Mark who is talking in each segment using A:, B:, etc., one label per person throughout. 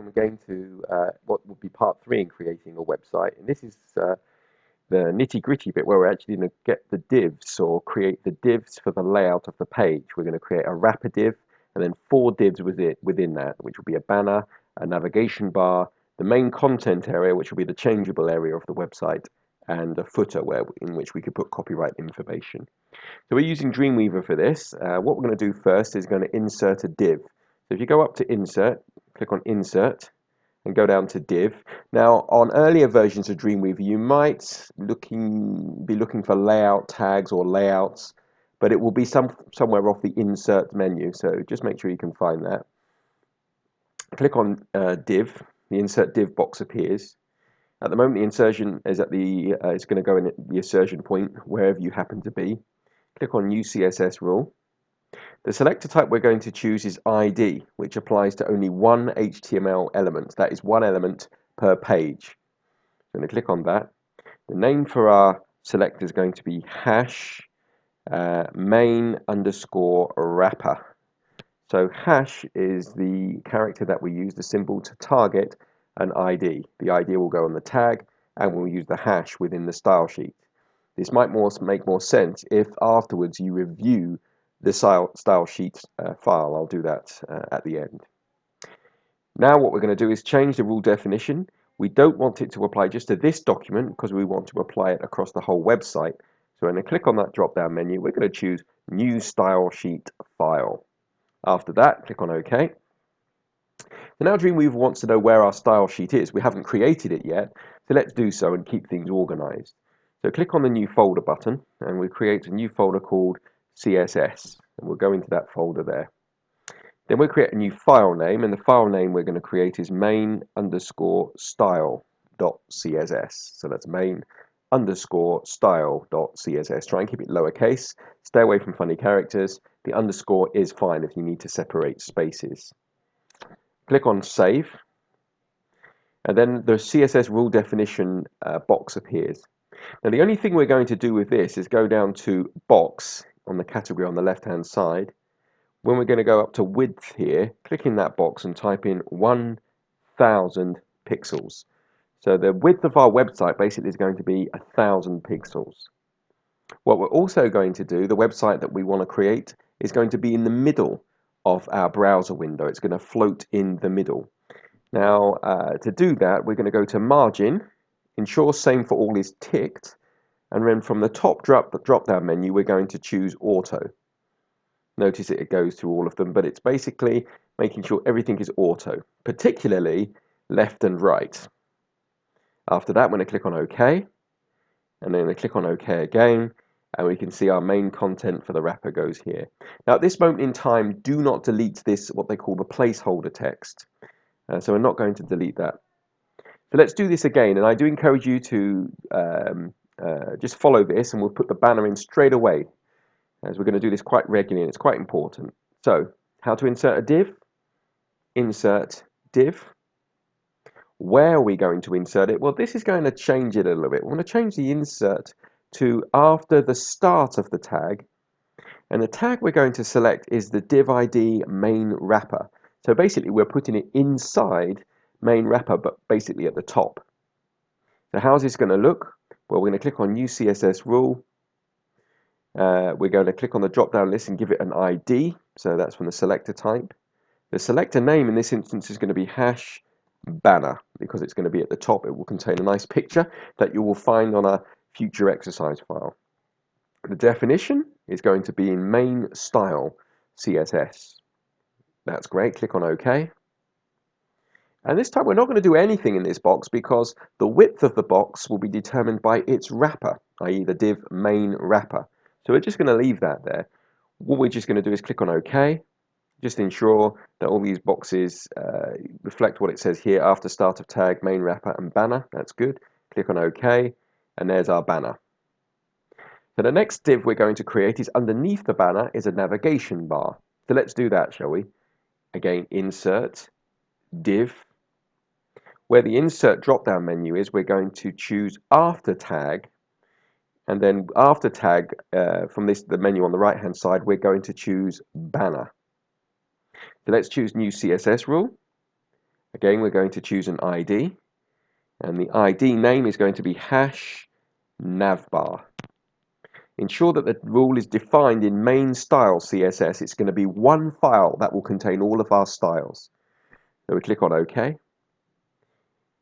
A: we're going to what would be part 3 in creating a website. And this is the nitty-gritty bit where we're actually going to get the divs or create the divs for the layout of the page. We're going to create a wrapper div and then 4 divs within that, which will be a banner, a navigation bar, the main content area, which will be the changeable area of the website, and a footer in which we could put copyright information. So we're using Dreamweaver for this. What we're going to do first is going to insert a div. So if you go up to Insert, click on Insert, and go down to Div. Now, on earlier versions of Dreamweaver, you might be looking for layout tags or layouts, but it will be somewhere off the Insert menu. So just make sure you can find that. Click on Div. The Insert Div box appears. At the moment, the insertion is at it's going to go in at the insertion point wherever you happen to be. Click on New CSS Rule. The selector type we're going to choose is ID, which applies to only one HTML element. That is one element per page. I'm going to click on that. The name for our selector is going to be hash main underscore wrapper. So hash is the character that we use, the symbol to target an ID. The ID will go on the tag, and we'll use the hash within the style sheet. This might make more sense if afterwards you review the style sheet file. I'll do that at the end. Now what we're going to do is change the rule definition. We don't want it to apply just to this document because we want to apply it across the whole website. So we're going to click on that drop down menu. We're going to choose New Style Sheet File. After that, click on OK. So now Dreamweaver wants to know where our style sheet is. We haven't created it yet, so let's do so and keep things organized. So click on the New Folder button, and we create a new folder called CSS, and we'll go into that folder there. Then we'll create a new file name, and the file name we're going to create is main underscore style.css. So that's main underscore style.css. Try and keep it lowercase. Stay away from funny characters. The underscore is fine if you need to separate spaces. Click on Save, and then the CSS rule definition box appears. Now the only thing we're going to do with this is go down to Box on the category on the left-hand side. When we're going to go up to Width here, click in that box and type in 1000 pixels. So the width of our website basically is going to be 1000 pixels. What we're also going to do, the website that we want to create, is going to be in the middle of our browser window. It's going to float in the middle. Now, to do that, we're going to go to Margin, ensure Same for All is ticked, and then from the top drop-down menu, we're going to choose Auto. Notice it goes through all of them, but it's basically making sure everything is auto, particularly left and right. After that, I'm going to click on OK, and then I'm going to click on OK again, and we can see our main content for the wrapper goes here. Now, at this moment in time, do not delete this, what they call the placeholder text. So we're not going to delete that. So let's do this again, and I do encourage you to just follow this, and we'll put the banner in straight away, as we're going to do this quite regularly, and it's quite important. So, how to insert a div? Insert div. Where are we going to insert it? Well, this is going to change it a little bit. We're going to change the insert to after the start of the tag, and the tag we're going to select is the div ID main wrapper. So basically, we're putting it inside main wrapper, but basically at the top. So how's this going to look? Well, we're going to click on New CSS Rule. We're going to click on the drop-down list and give it an ID. So that's from the selector type. The selector name in this instance is going to be hash banner because it's going to be at the top. It will contain a nice picture that you will find on a future exercise file. The definition is going to be in main style CSS. That's great. Click on OK. And this time we're not going to do anything in this box because the width of the box will be determined by its wrapper, i.e. the div main wrapper. So we're just going to leave that there. What we're just going to do is click on OK. Just ensure that all these boxes reflect what it says here after start of tag, main wrapper, and banner. That's good. Click on OK, and there's our banner. So the next div we're going to create is underneath the banner is a navigation bar. So let's do that, shall we? Again, Insert, Div. Where the Insert drop-down menu is, we're going to choose After Tag. And then after tag, from the menu on the right-hand side, we're going to choose Banner. So let's choose New CSS Rule. Again, we're going to choose an ID, and the ID name is going to be hash navbar. Ensure that the rule is defined in main style CSS. It's going to be one file that will contain all of our styles. So we click on OK.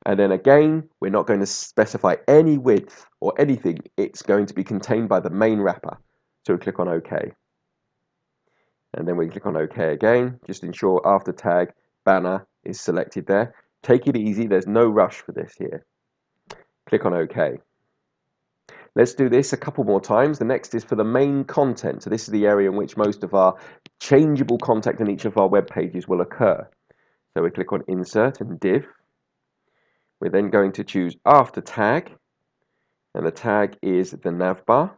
A: And then again, we're not going to specify any width or anything. It's going to be contained by the main wrapper. So we click on OK. And then we click on OK again. Just ensure after tag banner is selected there. Take it easy. There's no rush for this here. Click on OK. Let's do this a couple more times. The next is for the main content. So this is the area in which most of our changeable content in each of our web pages will occur. So we click on Insert and Div. We're then going to choose After Tag, and the tag is the navbar.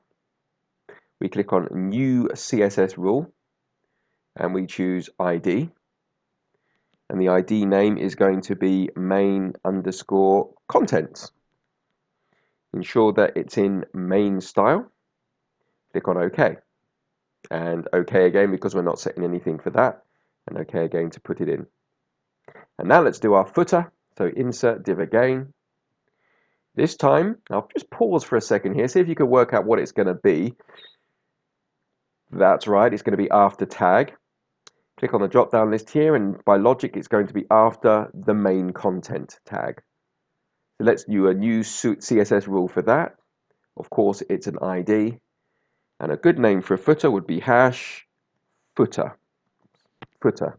A: We click on New CSS Rule, and we choose ID. And the ID name is going to be main_contents. Ensure that it's in main style. Click on OK. And OK again because we're not setting anything for that. And OK again to put it in. And now let's do our footer. So insert div again. This time, I'll just pause for a second here. See if you can work out what it's going to be. That's right, it's going to be after tag. Click on the drop down list here, and by logic, it's going to be after the main content tag. So let's do a new CSS rule for that. Of course, it's an ID. And a good name for a footer would be hash footer. Footer.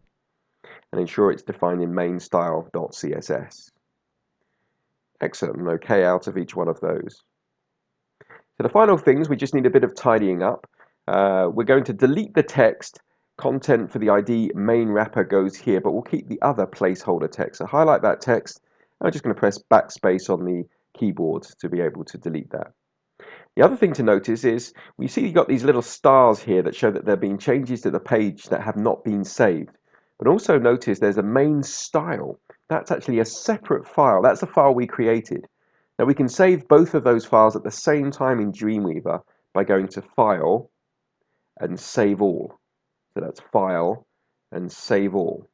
A: And ensure it's defined in main style.css. Excellent, and OK out of each one of those. So the final things, we just need a bit of tidying up. We're going to delete the text. Content for the ID main wrapper goes here, but we'll keep the other placeholder text. So highlight that text. I'm just going to press backspace on the keyboard to be able to delete that. The other thing to notice is we see you've got these little stars here that show that there have been changes to the page that have not been saved. But also notice there's a main style. That's actually a separate file. That's the file we created. Now we can save both of those files at the same time in Dreamweaver by going to File and Save All. So that's File and Save All.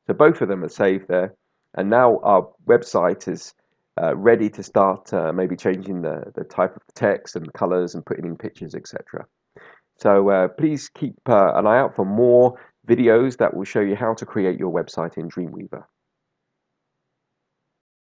A: So both of them are saved there. And now our website is ready to start maybe changing the type of text and colors and putting in pictures, etc. So please keep an eye out for more videos that will show you how to create your website in Dreamweaver.